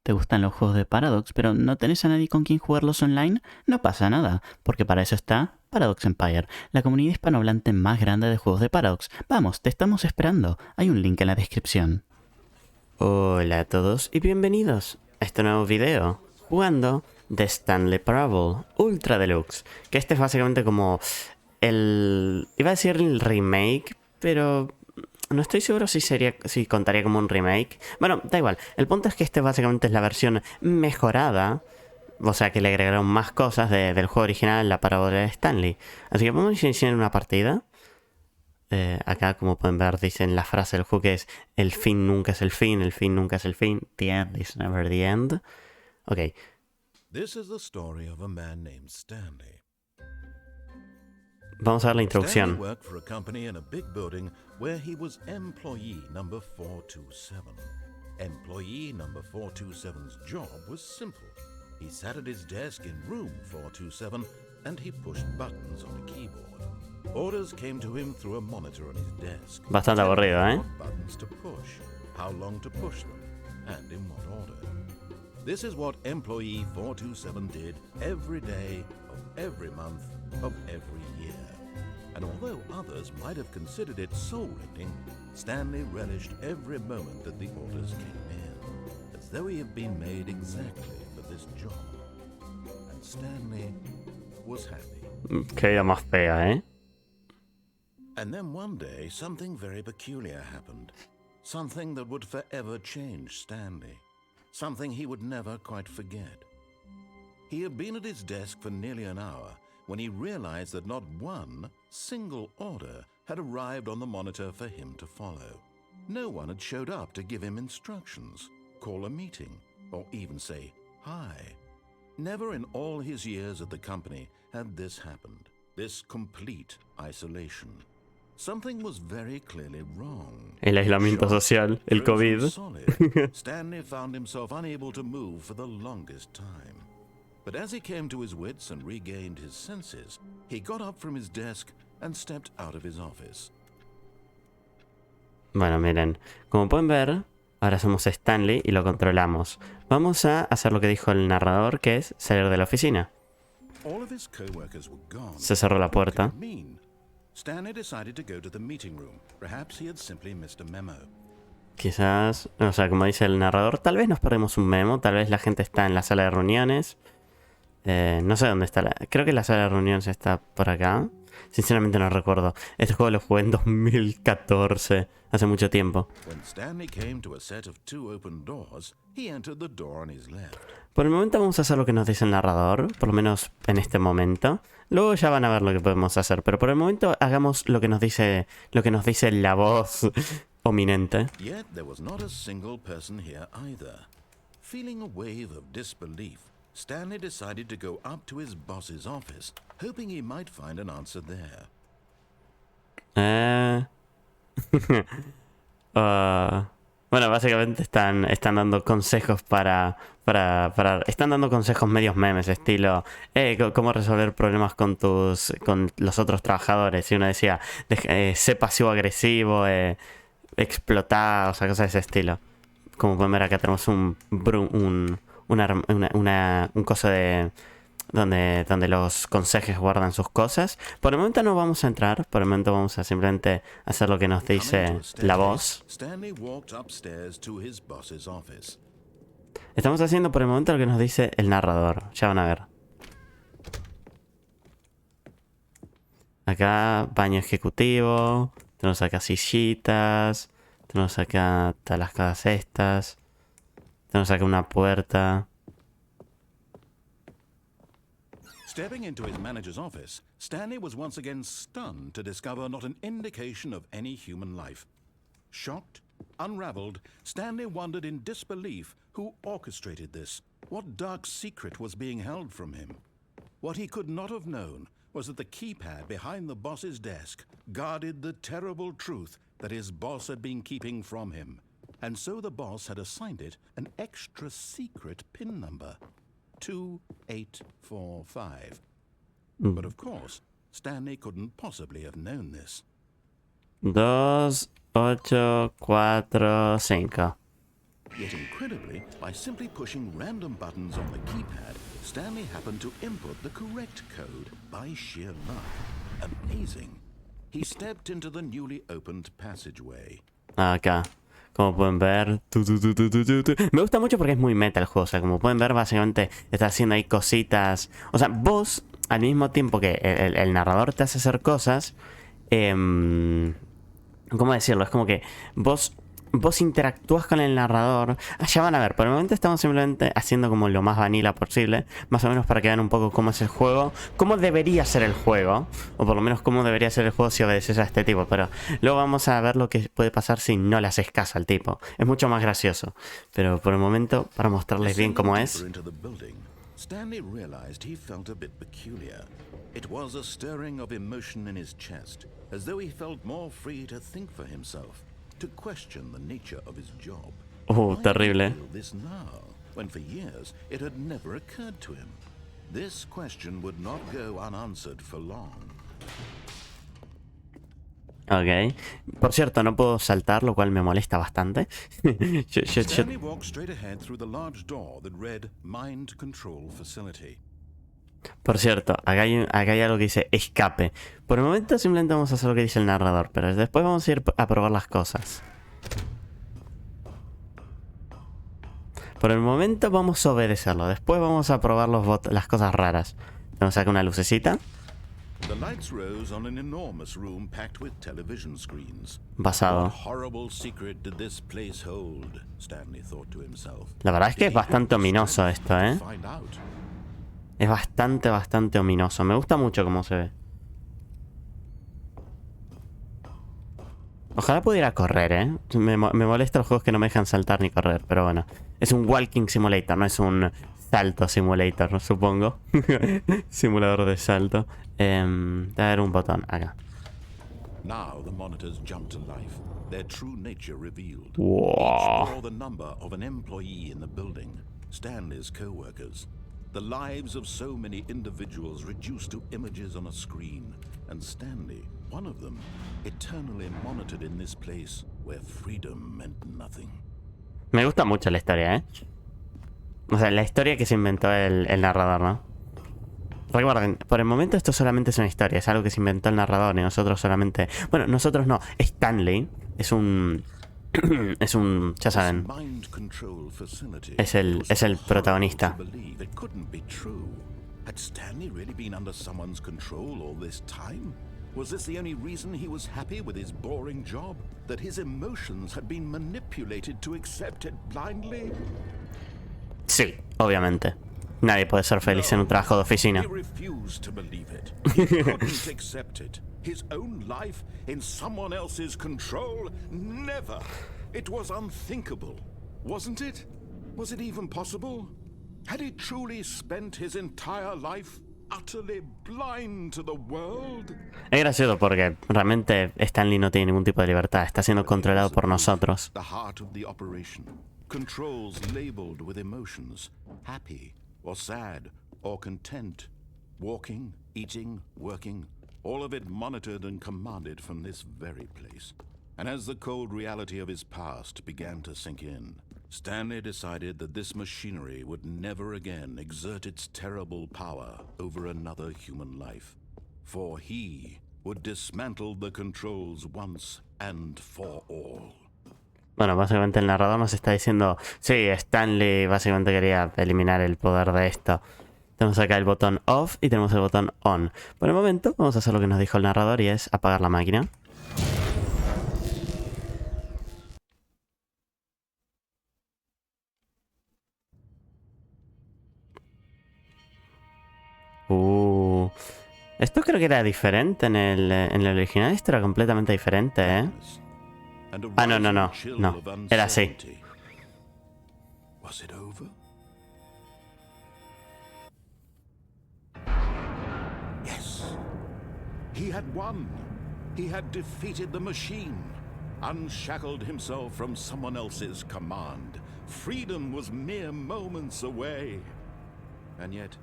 ¿Te gustan los juegos de Paradox, pero no tenés a nadie con quien jugarlos online? No pasa nada, porque para eso está Paradox Empire, la comunidad hispanohablante más grande de juegos de Paradox. Vamos, te estamos esperando. Hay un link en la descripción. Hola a todos y bienvenidos a este nuevo video, jugando de Stanley Parable Ultra Deluxe, que este es básicamente como iba a decir el remake, pero no estoy seguro si contaría como un remake. Bueno, da igual. El punto es que este básicamente es la versión mejorada. O sea, que le agregaron más cosas del juego original, la parábola de Stanley. Así que vamos a iniciar una partida. Acá, como pueden ver, dicen la frase del juego que es: el fin nunca es el fin nunca es el fin. The end is never the end. Ok. This is the story of a man named Stanley. Vamos a ver la introducción. Stanley worked for a company in a big building where he was employee number 427. Employee number 427's job was simple. He sat at his desk in room 427 and he pushed buttons on a keyboard. Orders came to him through a monitor on his desk. Bastante aburrido, ¿eh? What buttons to push, how long to push them, and in what order. This is what employee 427 did every day of every month of every year. And although others might have considered it soul-rending, Stanley relished every moment that the orders came in, as though he had been made exactly for this job. And Stanley was happy. Qué vida más fea, ¿eh? And then one day, something very peculiar happened. Something that would forever change Stanley. Something he would never quite forget. He had been at his desk for nearly an hour when he realized that not one single order had arrived on the monitor for him to follow. No one had showed up to give him instructions, call a meeting, or even say hi. Never in all his years at the company had this happened, this complete isolation. Something was very clearly wrong. El aislamiento social, el COVID. Stanley found himself unable to move for the longest time. But as he came to his wits and regained his senses, he got up from his desk and stepped out of his office. Bueno, miren, como pueden ver, ahora somos Stanley y lo controlamos. Vamos a hacer lo que dijo el narrador, que es salir de la oficina. All of his coworkers were gone. Se cerró la puerta. What could it mean? Stanley decided to go to the meeting room. Perhaps he had simply missed a memo. Quizás, o sea, como dice el narrador, tal vez nos perdemos un memo, tal vez la gente está en la sala de reuniones. No sé dónde está creo que la sala de reuniones está por acá. Sinceramente no recuerdo. Este juego lo jugué en 2014, hace mucho tiempo. When Stanley came to a set of two open doors, he entered the door on his left. Por el momento vamos a hacer lo que nos dice el narrador, por lo menos en este momento. Luego ya van a ver lo que podemos hacer, pero por el momento hagamos lo que nos dice la voz ominente. Yet there was not a single person here either. Feeling a wave of disbelief, Stanley decided to go up to his boss's office, hoping he might find an answer there. Bueno, básicamente están dando consejos están dando consejos medios memes, estilo cómo resolver problemas con los otros trabajadores. Y uno decía, sé pasivo-agresivo, explotá, o sea, cosas de ese estilo. Como pueden ver acá tenemos un coso de donde los consejes guardan sus cosas. Por el momento no vamos a entrar, por el momento vamos a simplemente hacer lo que nos dice la voz. Estamos haciendo por el momento lo que nos dice el narrador, ya van a ver. Acá baño ejecutivo, tenemos acá sillitas, tenemos acá las casas estas, tenemos acá una puerta. Stepping into his manager's office, Stanley was once again stunned to discover not an indication of any human life. Shocked, unraveled, Stanley wondered in disbelief who orchestrated this, what dark secret was being held from him. What he could not have known was that the keypad behind the boss's desk guarded the terrible truth that his boss had been keeping from him. And so the boss had assigned it an extra secret PIN number. 2845. But of course, Stanley couldn't possibly have known this. 2, 8, 4, 5. Yet incredibly, by simply pushing random buttons on the keypad, Stanley happened to input the correct code by sheer luck. Amazing. He stepped into the newly opened passageway. Acá, como pueden ver, me gusta mucho porque es muy meta el juego. O sea, como pueden ver, básicamente está haciendo ahí cositas. O sea, vos, al mismo tiempo que el narrador te hace hacer cosas, ¿cómo decirlo? Es como que vos interactúas con el narrador. Ya van a ver, por el momento estamos simplemente haciendo como lo más vanilla posible, más o menos para que vean un poco cómo es el juego, cómo debería ser el juego, o por lo menos cómo debería ser el juego si obedeces a este tipo. Pero luego vamos a ver lo que puede pasar si no le haces caso al tipo. Es mucho más gracioso, pero por el momento, para mostrarles bien cómo es. Stanley realized he felt a bit peculiar. It was a stirring of emotion in his chest, as though he felt more free to think for himself, to question the nature of his job. Why Terrible. did he feel this now, when for years it had never occurred to him? This question would not go unanswered for long. Ok. Por cierto, no puedo saltar, lo cual me molesta bastante. Stanley walked straight ahead through the large door that read Mind Control Facility. Por cierto, acá hay algo que dice escape. Por el momento simplemente vamos a hacer lo que dice el narrador, pero después vamos a ir a probar las cosas. Por el momento vamos a obedecerlo, después vamos a probar las cosas raras. Tenemos acá una lucecita. The lights rose on an enormous room packed with television screens. Basado. What horrible secret did this place hold? Stanley thought to himself. La verdad es que es bastante ominoso esto, ¿eh? Find out. Es bastante ominoso. Me gusta mucho cómo se ve. Ojalá pudiera correr, ¿eh? Me molesta los juegos que no me dejan saltar ni correr, pero bueno. Es un walking simulator, no es un salto simulator, ¿no? Supongo. Simulador de salto. Debe haber un botón acá. Now the monitors jumped to life, their true nature revealed. Wow. Each bore the number of an employee in the building, Stanley's co-workers. The lives of so many individuals reduced to images on a screen, and Stanley, one of them, eternally monitored in this place where freedom meant nothing. Me gusta mucho la historia, ¿eh? O sea, la historia que se inventó el narrador, ¿no? Recuerden, por el momento esto solamente es una historia, es algo que se inventó el narrador y nosotros solamente... Bueno, nosotros no, Stanley es un... ya saben, es el protagonista. Had Stanley really been under someone's control all this time? Was this the only reason he was happy with his boring job? That his emotions had been manipulated to accept it blindly? Sí, obviamente. Nadie puede ser feliz en un trabajo de oficina. He refused to believe it. He couldn't accept it. His own life in someone else's control? Never. It was unthinkable, wasn't it? Was it even possible? Had he truly spent his entire life utterly blind to the world? Es gracioso porque realmente Stanley no tiene ningún tipo de libertad. Está siendo controlado por nosotros. The heart of the operation. Controls labeled with emotions. Happy or sad or content. Walking, eating, working. All of it monitored and commanded from this very place. And as the cold reality of his past began to sink in, Stanley decided that this machinery would never again exert its terrible power over another human life. For he would dismantle the controls once and for all. Bueno, básicamente el narrador nos está diciendo, sí, Stanley básicamente quería eliminar el poder de esto. Tenemos acá el botón off y tenemos el botón on. Por el momento vamos a hacer lo que nos dijo el narrador y es apagar la máquina. Esto creo que era diferente en el original. Esto era completamente diferente, ¿eh? Ah, no. Era así. Was it over? Yes. He had won. He had defeated the machine, unshackled himself from someone else's command. Freedom was mere moments away. And yet,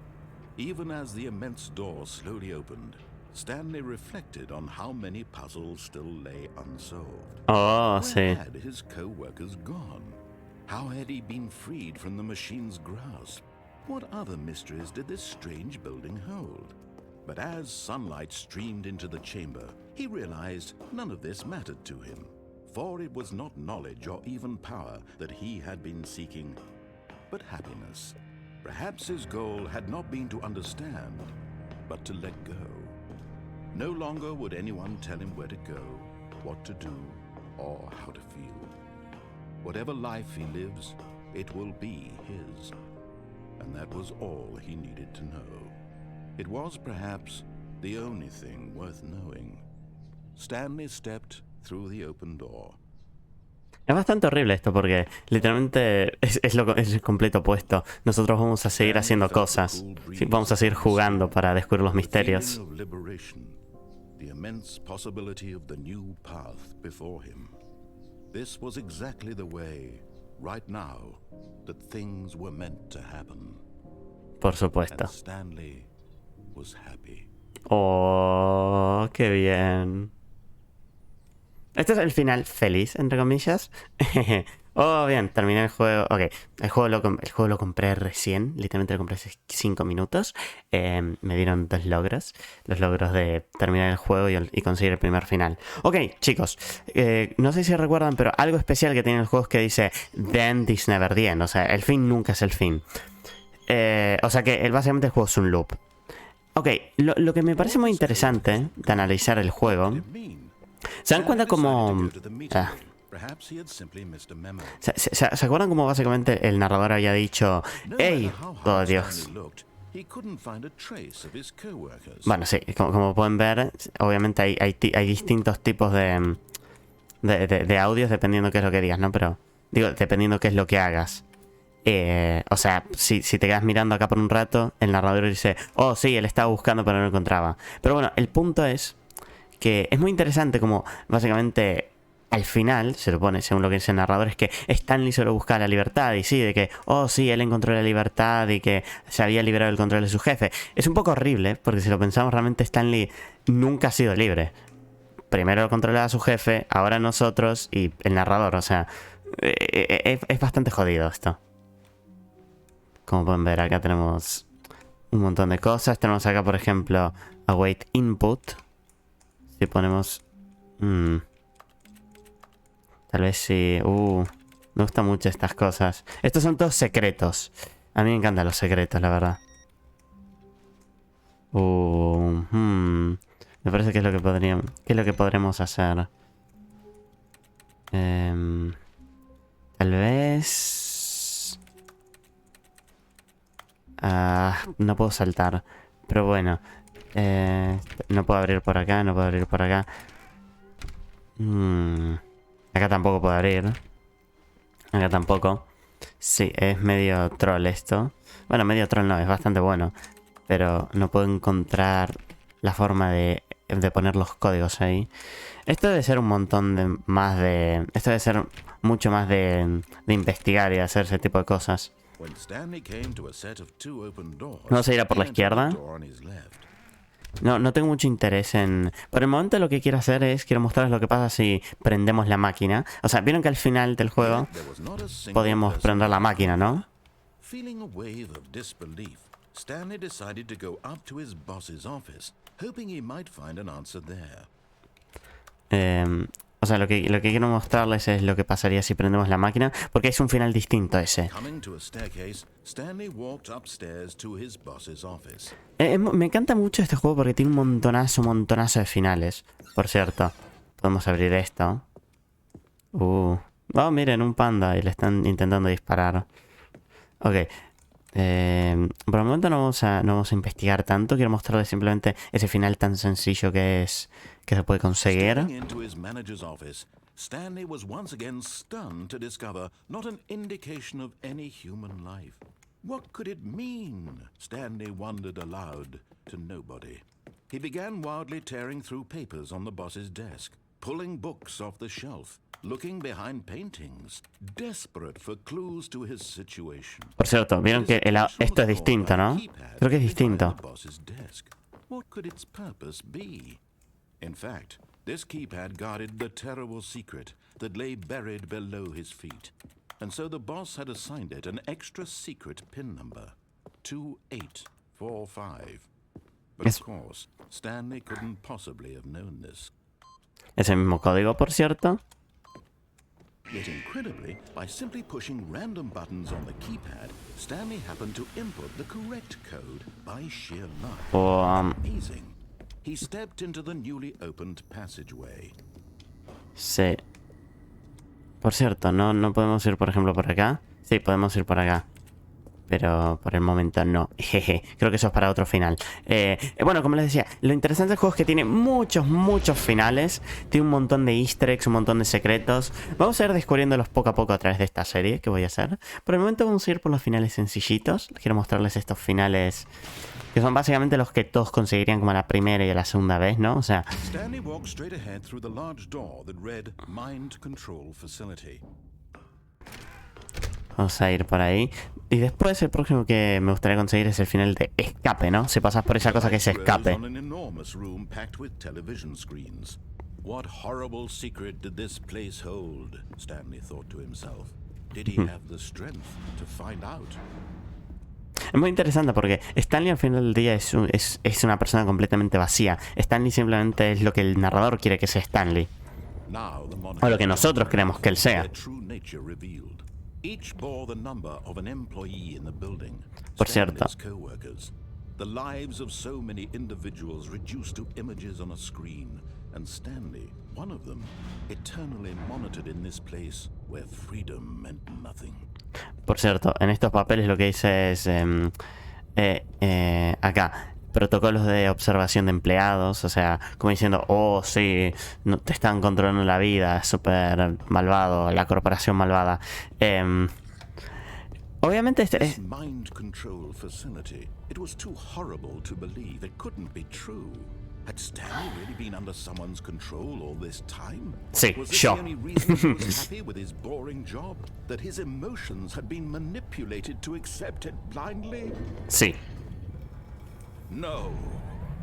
even as the immense door slowly opened, Stanley reflected on how many puzzles still lay unsolved. Oh, Where sí. had his co-workers gone? How had he been freed from the machine's grasp? What other mysteries did this strange building hold? But as sunlight streamed into the chamber, he realized none of this mattered to him, for it was not knowledge or even power that he had been seeking, but happiness. Perhaps his goal had not been to understand, but to let go. No longer would anyone tell him where to go, what to do, or how to feel. Whatever life he lives, it will be his. And that was all he needed to know. It was perhaps the only thing worth knowing. Stanley stepped through the open door. Es bastante horrible esto porque literalmente es el completo opuesto. Nosotros vamos a seguir haciendo cosas. Sí, vamos a seguir jugando para descubrir los misterios. The immense possibility of the new path before him. This was exactly the way, right now, that things were meant to happen. Por supuesto. And Stanley was happy. Oh, qué bien. Este es el final feliz, entre comillas. Oh, bien, terminé el juego. Ok, el juego lo compré recién. Literalmente lo compré hace 5 minutos. Me dieron 2 logros. Los logros de terminar el juego y conseguir el primer final. Ok, chicos. No sé si recuerdan, pero algo especial que tiene el juego es que dice The end is never the end. O sea, el fin nunca es el fin. O sea que básicamente el juego es un loop. Ok, lo que me parece muy interesante de analizar el juego... ¿Se dan cuenta cómo... ¿Se acuerdan cómo básicamente el narrador había dicho ¡Ey! ¡Oh, Dios! Bueno, sí, como pueden ver, obviamente hay distintos tipos de audios dependiendo qué es lo que digas, ¿no? Pero, digo, dependiendo qué es lo que hagas. O sea, si te quedas mirando acá por un rato, el narrador dice ¡Oh, sí! Él estaba buscando pero no lo encontraba. Pero bueno, el punto es que es muy interesante como básicamente al final, se supone, según lo que dice el narrador, es que Stanley solo buscaba la libertad y sí, de que, oh sí, él encontró la libertad y que se había liberado el control de su jefe. Es un poco horrible, porque si lo pensamos realmente Stanley nunca ha sido libre. Primero lo controlaba su jefe, ahora nosotros y el narrador, o sea, es bastante jodido esto. Como pueden ver, acá tenemos un montón de cosas. Tenemos acá, por ejemplo, await input. Si ponemos... Tal vez sí... me gustan mucho estas cosas. Estos son todos secretos. A mí me encantan los secretos, la verdad. Me parece que es lo que podríamos... ¿Qué es lo que podremos hacer? Tal vez... no puedo saltar. Pero bueno... no puedo abrir por acá, no puedo abrir por acá. Acá tampoco puedo abrir. Acá tampoco. Sí, es medio troll esto. Bueno, medio troll no, es bastante bueno. Pero no puedo encontrar la forma de poner los códigos ahí. Esto debe ser un montón más de... Esto debe ser mucho más de investigar y hacer ese tipo de cosas. Vamos a ir a por la izquierda. No tengo mucho interés en... Por el momento lo que quiero hacer es... Quiero mostrarles lo que pasa si prendemos la máquina. O sea, vieron que al final del juego podíamos prender la máquina, ¿no? Feeling a wave of disbelief, Stanley decided to go up to his boss's office, hoping he might find an answer there. O sea, lo que quiero mostrarles es lo que pasaría si prendemos la máquina, porque es un final distinto ese. Me encanta mucho este juego porque tiene un montonazo de finales. Por cierto, podemos abrir esto. Oh, miren, un panda y le están intentando disparar. Ok. Por el momento no vamos a investigar tanto. Quiero mostrarles simplemente ese final tan sencillo que se puede conseguir. Stanley was once again stunned to discover not an indication of any human life. What could it mean? Stanley wondered aloud to nobody. He began wildly tearing through papers on the boss's desk, pulling books off the shelf, looking behind paintings, desperate for clues to his situation. Por cierto, vieron que esto es distinto, ¿no? Creo que es distinto. What could its purpose be? In fact, this keypad guarded the terrible secret that lay buried below his feet. and so the boss had assigned it an extra secret pin number, 2845. But of course, Stanley couldn't possibly have known this. Ese mismo código, por cierto. Yet incredibly, by simply pushing random buttons on the keypad, Stanley happened to input the correct code by sheer luck. Amazing. He stepped into the newly opened passageway. Sí. Por cierto, no podemos ir, por ejemplo, por acá. Sí, podemos ir por acá. Pero por el momento no. Jeje. Creo que eso es para otro final. Bueno, como les decía, lo interesante del juego es que tiene muchos finales. Tiene un montón de easter eggs, un montón de secretos. Vamos a ir descubriéndolos poco a poco a través de esta serie que voy a hacer. Por el momento vamos a ir por los finales sencillitos. Quiero mostrarles estos finales que son básicamente los que todos conseguirían como a la primera y a la segunda vez, ¿no? O sea... Stanley walked straight ahead through the large door that read Mind Control Facility. Vamos a ir por ahí. Y después el próximo que me gustaría conseguir es el final de escape, ¿no? Si pasas por esa cosa que es escape. What horrible secret did this place hold? Stanley thought to himself. Did he have the strength to find out? Es muy interesante porque Stanley al final del día es una persona completamente vacía. Stanley simplemente es lo que el narrador quiere que sea Stanley. O lo que nosotros queremos que él sea. Each bore the number of an employee in the building. Por cierto. Co-workers. The lives of so many individuals reduced to images on a screen, and Stanley, one of them, eternally monitored in this place where freedom meant nothing. Por cierto, en estos papeles lo que dice es acá, protocolos de observación de empleados, o sea, como diciendo, oh sí, no, te están controlando la vida, es súper malvado, la corporación malvada. Obviamente este es... Mind control facility. It was too horrible to believe. It couldn't be true. Had Stanley really been under someone's control all this time? Sí, was this yo. the only reason he was happy with his boring job? That his emotions had been manipulated to accept it blindly? Sí. No,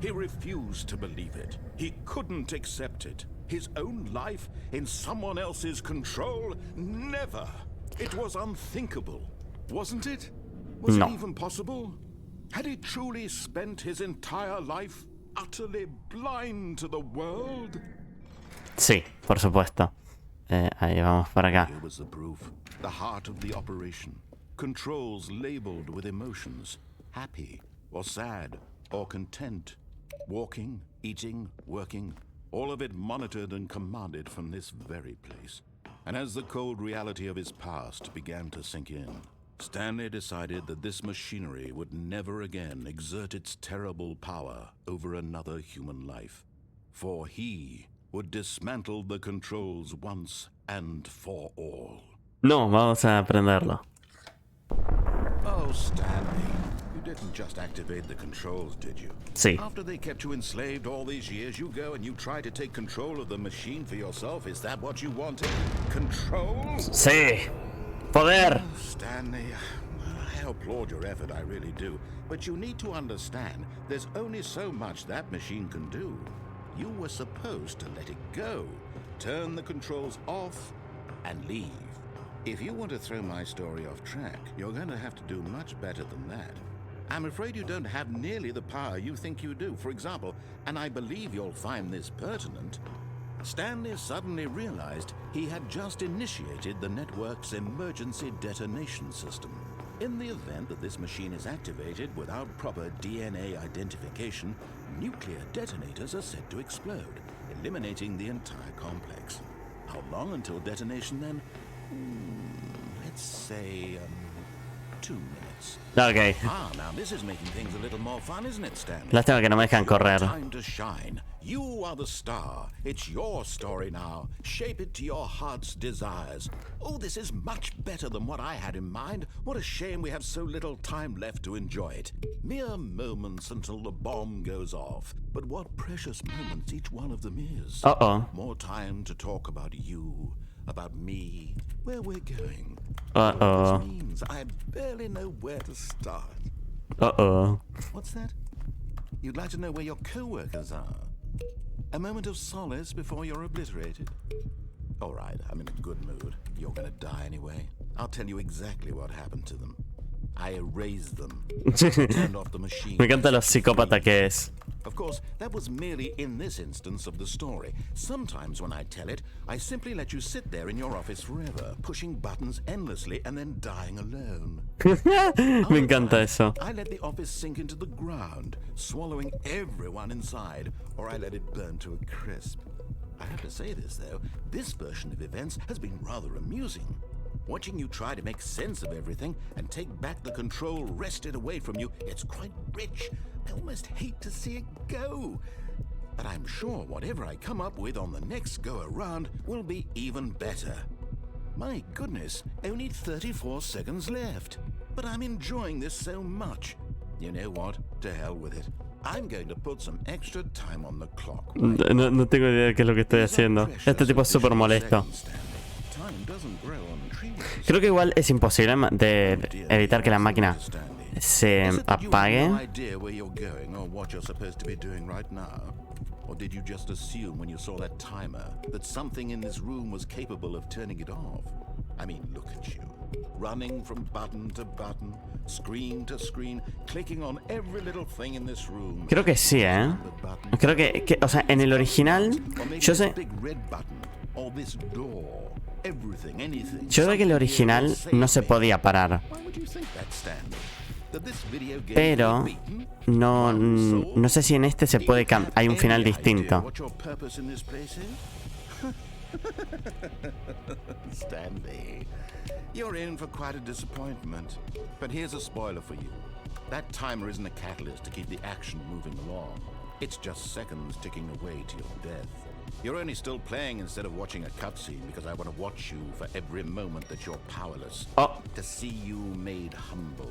he refused to believe it. He couldn't accept it. His own life in someone else's control? Never. It was unthinkable, wasn't it? Was it even possible? Had he truly spent his entire life utterly blind to the world? Sí, por supuesto. Ahí vamos para acá. Here was the proof. The heart of the operation. Controls labeled with emotions. Happy or sad or content. Walking, eating, working. All of it monitored and commanded from this very place. And as the cold reality of his past began to sink in, Stanley decided that this machinery would never again exert its terrible power over another human life. For he would dismantle the controls once and for all. No, vamos a aprenderlo. Oh, Stanley, you didn't just activate the controls, did you? Sí. After they kept you enslaved all these years, you go and you try to take control of the machine for yourself. Is that what you wanted? Control? Sí. Poder. Oh, Stanley, I applaud your effort, I really do. But you need to understand, there's only so much that machine can do. You were supposed to let it go, turn the controls off, and leave. If you want to throw my story off track, you're going to have to do much better than that. I'm afraid you don't have nearly the power you think you do. For example, and I believe you'll find this pertinent, Stanley suddenly realized he had just initiated the network's emergency detonation system. In the event that this machine is activated without proper DNA identification, nuclear detonators are set to explode, eliminating the entire complex. How long until detonation then? Let's say 2 minutes. Ok. Now this is making things a little more fun, isn't it, Stanley? Lástima que no me dejan correr. Time to shine. You are the star. It's your story now. Shape it to your heart's desires. Oh, this is much better than what I had in mind. What a shame we have so little time left to enjoy it. Mere moments until the bomb goes off. But what precious moments each one of them is. Uh-oh. More time to talk about you, about me, where we're going. Uh-oh. What this means, I barely know where to start. Uh-oh. What's that? You'd like to know where your co-workers are? A moment of solace before you're obliterated? All right, I'm in a good mood. You're gonna die anyway. I'll tell you exactly what happened to them. I erased them. Turned off the machine. Me encanta lo psicópata que es. Of course, that was merely in this instance of the story. Sometimes when I tell it, I simply let you sit there in your office forever, pushing buttons endlessly and then dying alone. Me encanta eso. I let the office sink into the ground, swallowing everyone inside, or I let it burn to a crisp. I have to say this, though, this version of events has been rather amusing. Watching you try to make sense of everything and take back the control wrested away from you, it's quite rich. I almost hate to see it go. But I'm sure whatever I come up with on the next go-around will be even better. My goodness, only 34 seconds left. But I'm enjoying this so much. You know what? To hell with it. I'm going to put some extra time on the clock. No tengo idea de qué es lo que estoy haciendo. Este tipo es súper molesto. Creo que igual es imposible de evitar que la máquina se apague. Or did you just assume when you saw that timer that something in this room was capable of turning it off? I mean, look at you. Running from button to button, screen to screen, clicking on every little thing in this room. Creo que sí, ¿eh? Creo que o sea, en el original, yo sé... Yo sé que el original no se podía parar. Pero no sé si en este se puede hay un final distinto. Stanley, you're in for quite a disappointment. But here's a spoiler for you. That timer isn't a catalyst to keep the action moving along. It's just seconds ticking away to your death. You're only still playing instead of watching a cutscene because I want to watch you for every moment that you're powerless. Oh. To see you made humble.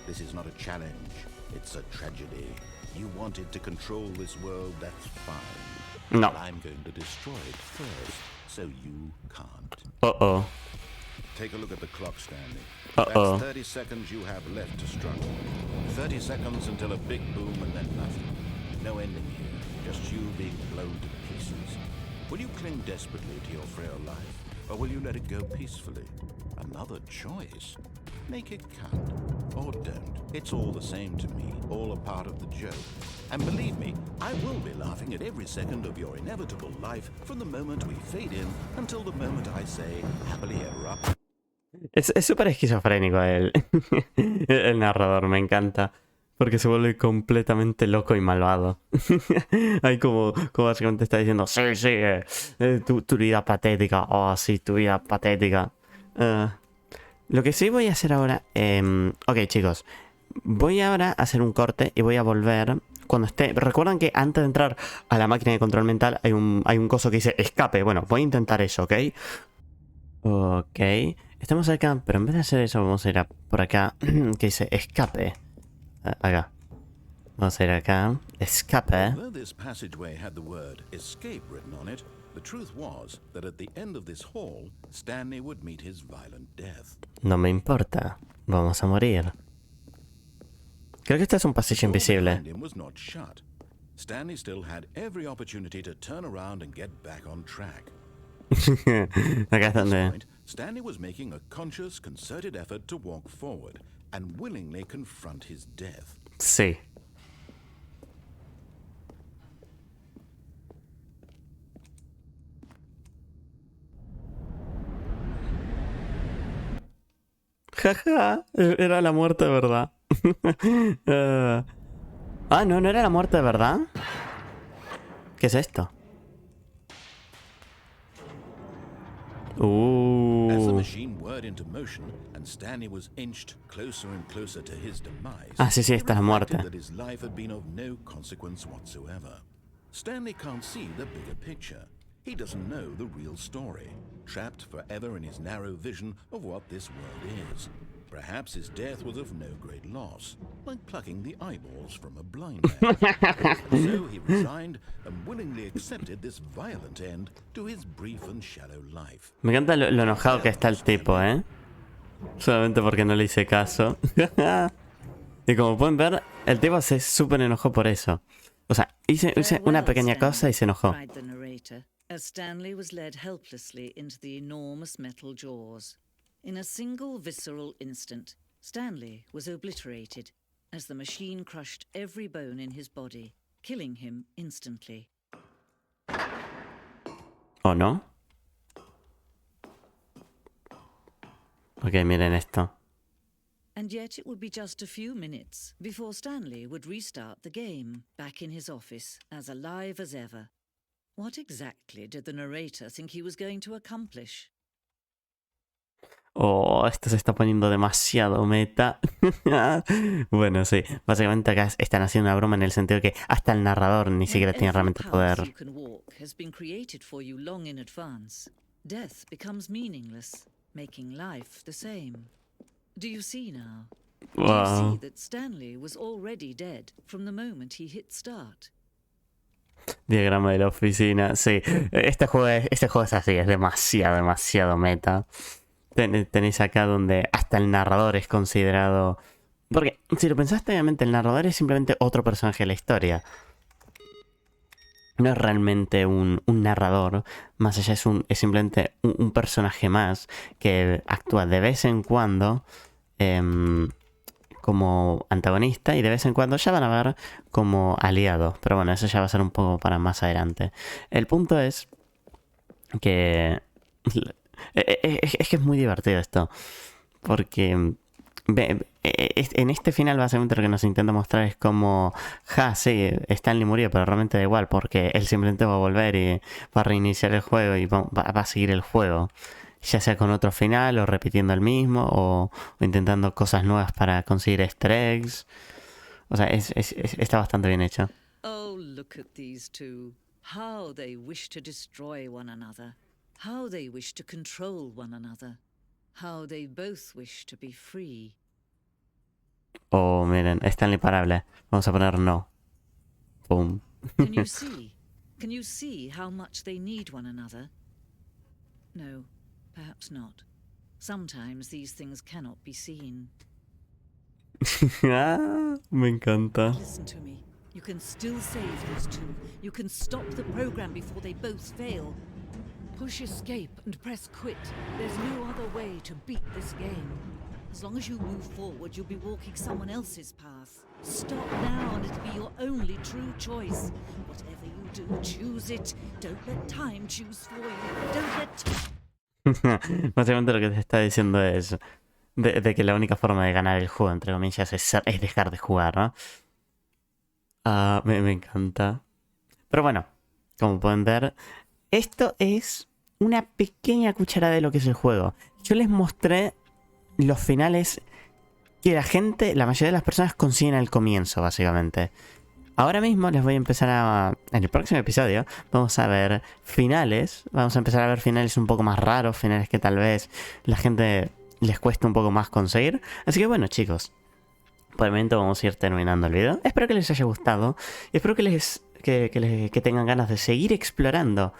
This is not a challenge, it's a tragedy. You wanted to control this world, that's fine. No. But I'm going to destroy it first, so you can't. Uh-oh. Take a look at the clock, Stanley. Uh-oh. That's 30 seconds you have left to struggle. 30 seconds until a big boom and then nothing. No ending here, just you being blown to pieces. Will you cling desperately to your frail life, or will you let it go peacefully? Another choice. Make it count, or don't. It's all the same to me, all a part of the joke. And believe me, I will be laughing at every second of your inevitable life from the moment we fade in until the moment I say, happily ever after. Es súper esquizofrénico el narrador, me encanta. Porque se vuelve completamente loco y malvado. Ahí como básicamente está diciendo, sí, tu vida patética. Oh, sí, tu vida patética. Lo que sí voy a hacer ahora... ok, chicos. Voy ahora a hacer un corte y voy a volver cuando esté... Recuerdan que antes de entrar a la máquina de control mental hay un coso que dice escape. Bueno, voy a intentar eso, ¿ok? Ok. Estamos acá, pero en vez de hacer eso vamos a ir por acá que dice escape. Acá. Vamos a ir acá. Escape. No me importa. Vamos a morir. Creo que este es un pasillo invisible. Stanley still had every opportunity to turn around and get back on track. Acá es donde... Stanley was making a conscious, concerted effort to walk forward and willingly confront his death. Sí. Jaja, era la muerte de verdad. No era la muerte de verdad. ¿Qué es esto? As the machine whirred into motion and Stanley was inched closer and closer to his demise, sí, esta es la muerte. that his life had been of no consequence whatsoever. Stanley can't see the bigger picture. He doesn't know the real story, trapped forever in his narrow vision of what this world is. Perhaps his death was of no great loss, like plucking the eyeballs from a blind man. So he resigned and willingly accepted this violent end to his brief and shallow life. Me encanta lo enojado que está el tipo, ¿eh? Solamente porque no le hice caso. Y como pueden ver, el tipo se súper enojó por eso. O sea, hice una pequeña cosa y se enojó. As Stanley was led helplessly into the enormous metal jaws. In a single visceral instant, Stanley was obliterated as the machine crushed every bone in his body, killing him instantly. ¿O no? Ok, miren esto. And yet it would be just a few minutes before Stanley would restart the game, back in his office, as alive as ever. What exactly did the narrator think he was going to accomplish? Oh, esto se está poniendo demasiado meta. Bueno, sí. Básicamente acá están haciendo una broma en el sentido que hasta el narrador ni siquiera tiene realmente poder. You can walk has been created for you long in advance. Death becomes meaningless, making life the same. Do you see now? Do you see that Stanley was already dead from the moment he hit start? Diagrama de la oficina. Sí, este juego es así, es demasiado meta. Tenéis acá donde hasta el narrador es considerado... Porque si lo pensaste, obviamente el narrador es simplemente otro personaje de la historia. No es realmente un narrador, más allá es simplemente un personaje más que actúa de vez en cuando como antagonista y de vez en cuando ya van a ver como aliado. Pero bueno, eso ya va a ser un poco para más adelante. El punto es que... Es que es muy divertido esto. Porque en este final básicamente lo que nos intenta mostrar es como... sí, Stanley murió, pero realmente da igual. Porque él simplemente va a volver y va a reiniciar el juego y va a seguir el juego. Ya sea con otro final o repitiendo el mismo o intentando cosas nuevas para conseguir easter eggs. O sea, está bastante bien hecho. Oh, look at these two. How they wish to destroy one another. How they wish to control one another. How they both wish to be free. Oh, miren, Stanley Parable. Vamos a poner no. Boom. Can you see? Can you see how much they need one another? No, perhaps not. Sometimes these things cannot be seen. Me encanta. Listen to me. You can still save these two. You can stop the program before they both fail. Push escape and press quit. There's no other way to beat this game. As long as you move forward, you'll be walking someone else's path. Stop now and it'll be your only true choice. Whatever you do, choose it. Don't let time choose for you. Don't let... Básicamente lo que te está diciendo es de que la única forma de ganar el juego, entre comillas, es dejar de jugar, ¿no? Me encanta. Pero bueno, como pueden ver, esto es una pequeña cucharada de lo que es el juego. Yo les mostré los finales que la mayoría de las personas consiguen al comienzo, básicamente. Ahora mismo les voy a empezar en el próximo episodio vamos a ver finales. Vamos a empezar a ver finales un poco más raros, finales que tal vez la gente les cuesta un poco más conseguir. Así que bueno, chicos, por el momento vamos a ir terminando el video. Espero que les haya gustado y espero que tengan ganas de seguir explorando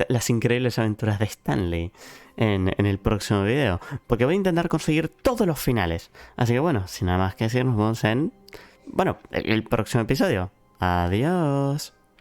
las increíbles aventuras de Stanley en el próximo video, porque voy a intentar conseguir todos los finales. Así que bueno, sin nada más que decir, nos vemos en el próximo episodio. Adiós.